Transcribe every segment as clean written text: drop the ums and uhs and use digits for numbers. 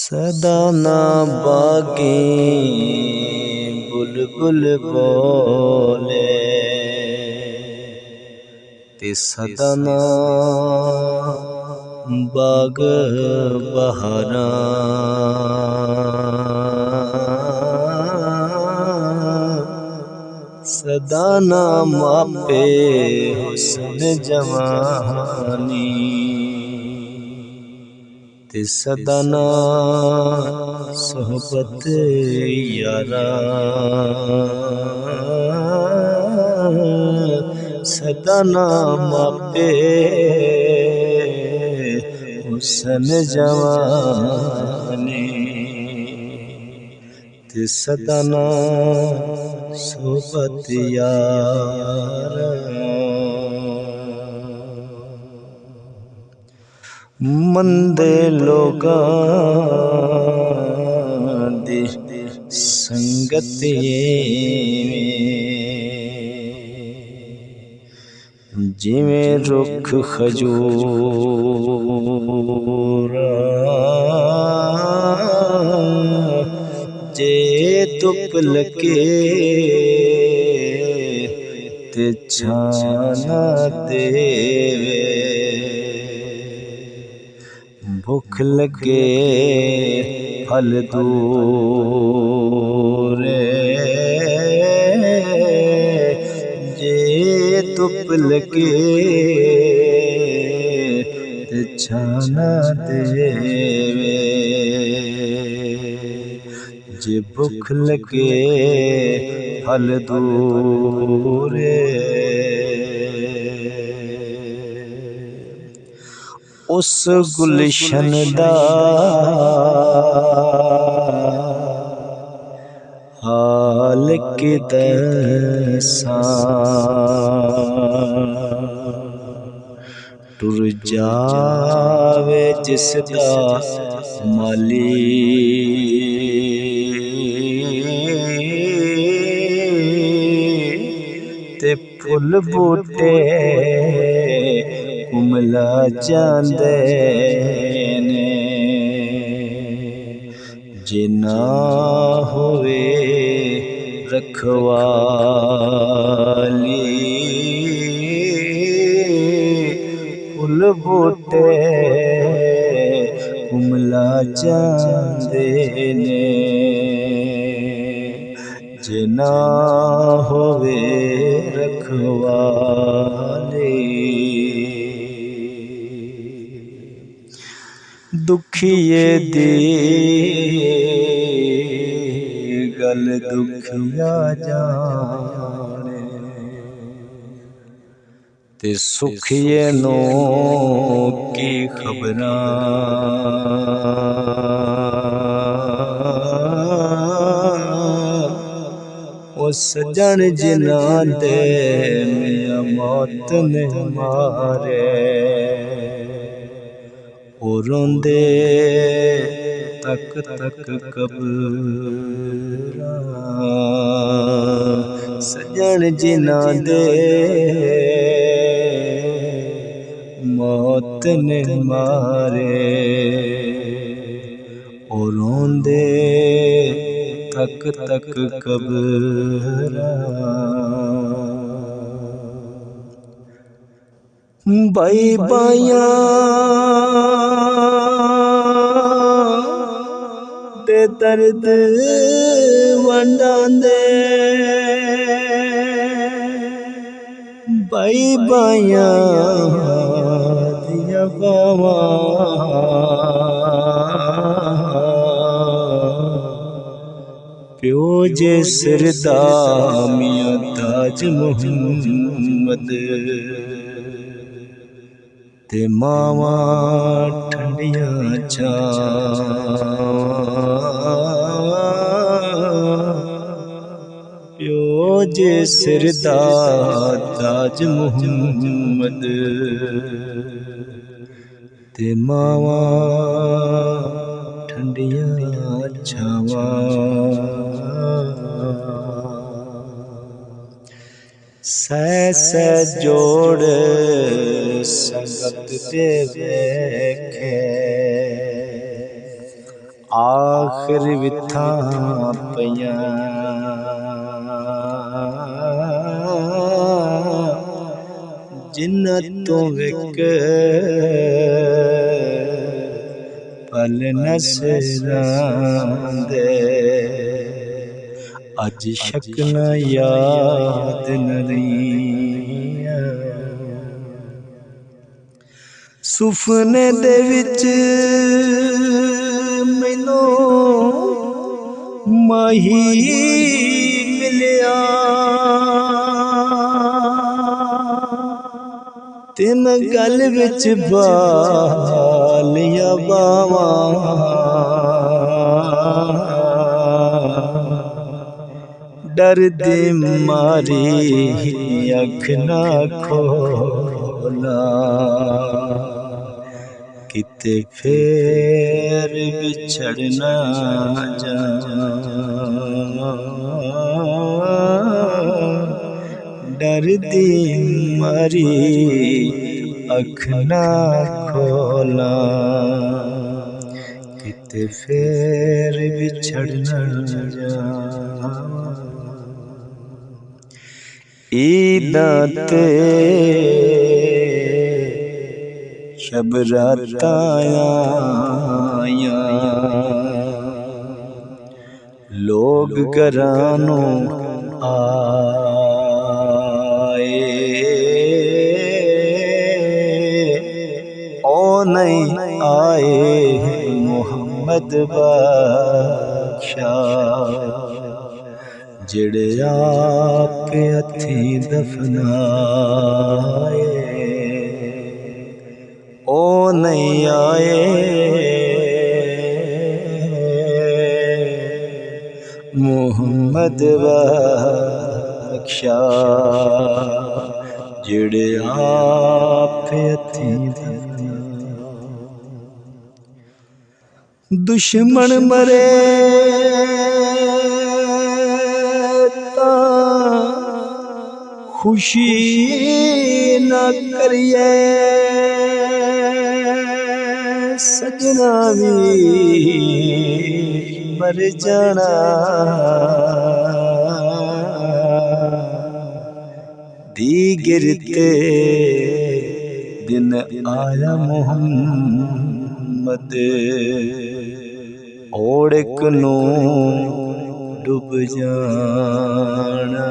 सदा ना बागी बुलबुल बोले ते सदा ना बाग बहारा सदा ना मापे हुस्न जवानी ते सदा ना सोहबत यारा सदा ना मापे हुस्न जवानी ते सदा ना सोहबत यारा मंदे लोगां दी संगत जिवें रुख खजूरा जे धुप लगे ते छाना देवे भुख लगे फल दूरे जे धुप लगे ते छाना देवे जे भुख लगे फल दूरे उस गुलशन दा हाल कि दसां टुर जावे जिसदा माली ते फुल बूटे कुमला जांदे ने जे ना होवे रखवाली फुल बूटे कुमला जांदे ने जे ना होवे रखवाली दुखिए दी गल दुखिया जाने ते सुखिए नो की खबरां ओ सजन जिन्हां दे मियां मौत ने मारे ओ रोंदे तक तक कबरां सजन जिन्हां दे मौत ने मारे ओ रोंदे तक तक कबरां बाई बायां दे दर्द वंडांदे बाई बायां दियां बावां प्यो जे सिरदा मियां ताज मुहम्मद ते मावां ठंडियां छावां प्यो जे सिरदा ताज मुहम्मद ते मावां ठंडियां छावां सै सै जोड़ संगत दे वेखे आखिर विथा पईयां जिन्ना तो विक पल नसरांदे अज शक न याद न रहियां सुफने दे विच मैनू माही मिलिया ते मैं गल विच बालिया बावां डर दी मारी अख ना खोला किते फेर बिछड़ ना जावां डर दी मारी अख ना खोला किते फेर बिछड़ ना जावां ईदां ते शब रातां आईयां लोग घरानों आए ओ नहीं आए मोहम्मद बख्शा जेड़े आप हथी दफनाए ओ नहीं आए मोहम्मद बख्शा जेड़े आप हथी दफनाए दुश्मन मरे खुशी न करिए सजना भी मर जाना दीगर ते दिन आया मोहम्मद ओढ़क नू डूब जाना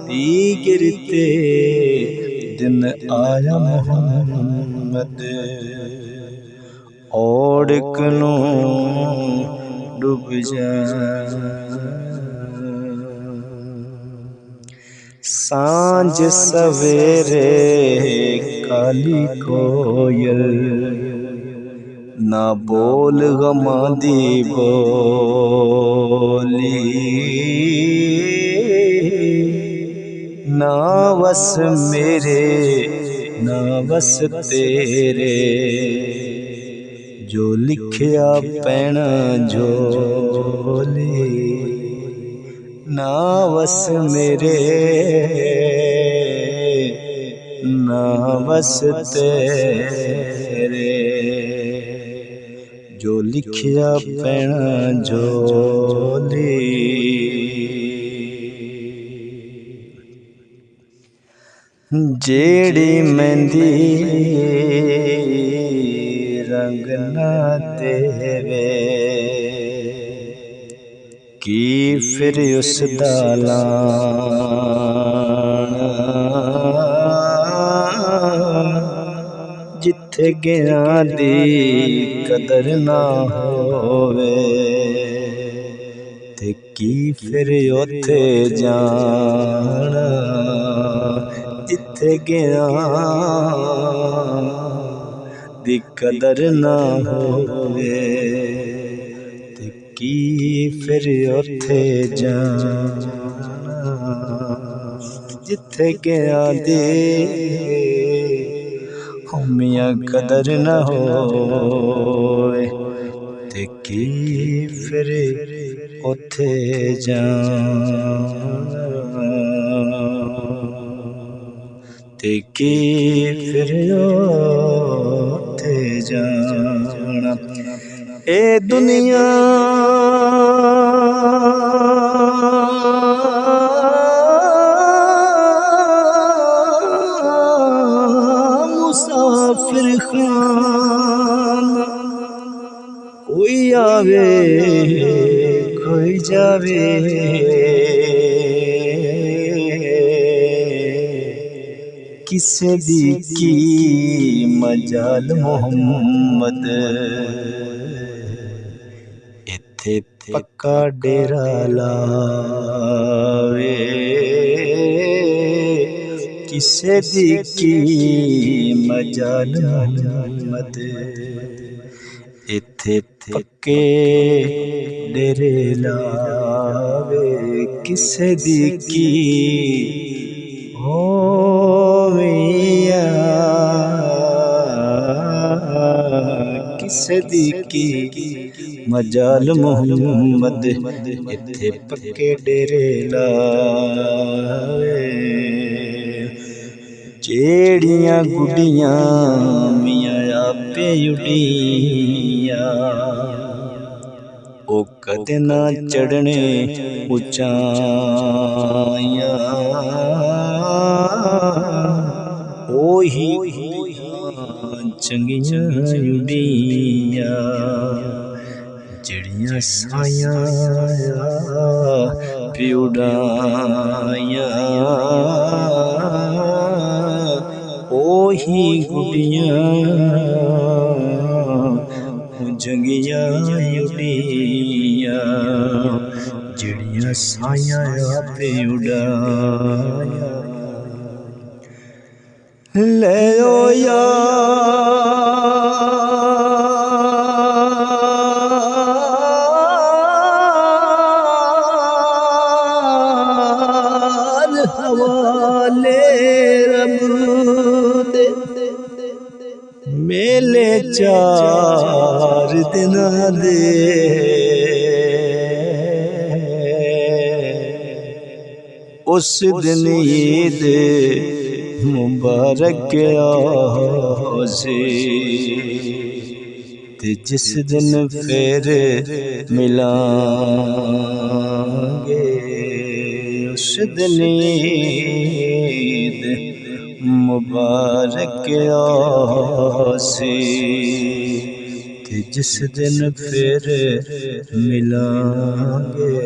दीगर ते दिन आया मोहम्मद ओढ़क नू डूब जाना सांझ सवेरे काली कोयल ना बोल गमा दी बोली ना वस मेरे ना वस तेरे जो लिखिया पैना झोली ना वस मेरे ना वस तेरे जो लिखिया पैना झोली जेड़ी मेहंदी रंग ना देवे की फिर उस दा लाना जिथे गया दी कदर ना होवे ते की फिर उथे जाना जिथे गया दी कदर ना होवे ते की फिर उथे जाना जिथे गया दे मियां कदर न होवे ते की फिर उथे जाना ते की फिर उथे जाना। ए दुनिया मुसाफिर खाना, कोई आवे कोई जावे, किसे दी की मजाल मोहम्मद, इत्थे पक्का डेरा लावे, किसे दी की मजाल मोहम्मद, इत्थे पक्के डेरे लावे, किसे दी की किसे दी की मजाल मोहम्मद, इत्थे पक्के डेरे लावे। जेड़ियां गुड्डियां मियां आपे उड़ियां, ओ कदे ना चढ़ने उचाइयां, ओही चंगियां उड़ियां, जड़ियां सायां पे उड़ाइयां, ओही गुड़ियां जंगियां उड़ियां, जड़ियां सायां पे उड़ाइयां। ले ओ यार हवाले रब दे, मेले 4 दिनां दे, उस दिन ईद मुबारक आसी, ते जिस दिन फिर मिलांगे, उस दिन ईद मुबारक आसी, ते जिस दिन फिर मिलांगे।